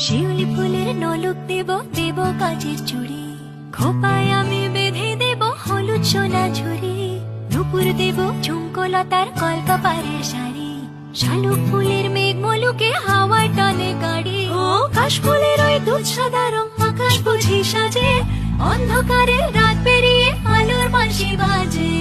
শিউলি ফুলের নলক দেব দেব কাজের চুড়ি, খোপায় আমি বেঁধে দেব হলুদ সোনা ঝুড়ি, নুপুর দেব ঝুমকোলতার কলকাপাড়ের শাড়ি, শালুক ফুলের মেঘ মলুকে হাওয়ার টানে গাড়ি, ও কাশ ফুলের ওই দুধ সাদা রং আকাশ বুঝি সাজে, অন্ধকারে রাত পেরিয়ে আলোর বাঁশি বাজে।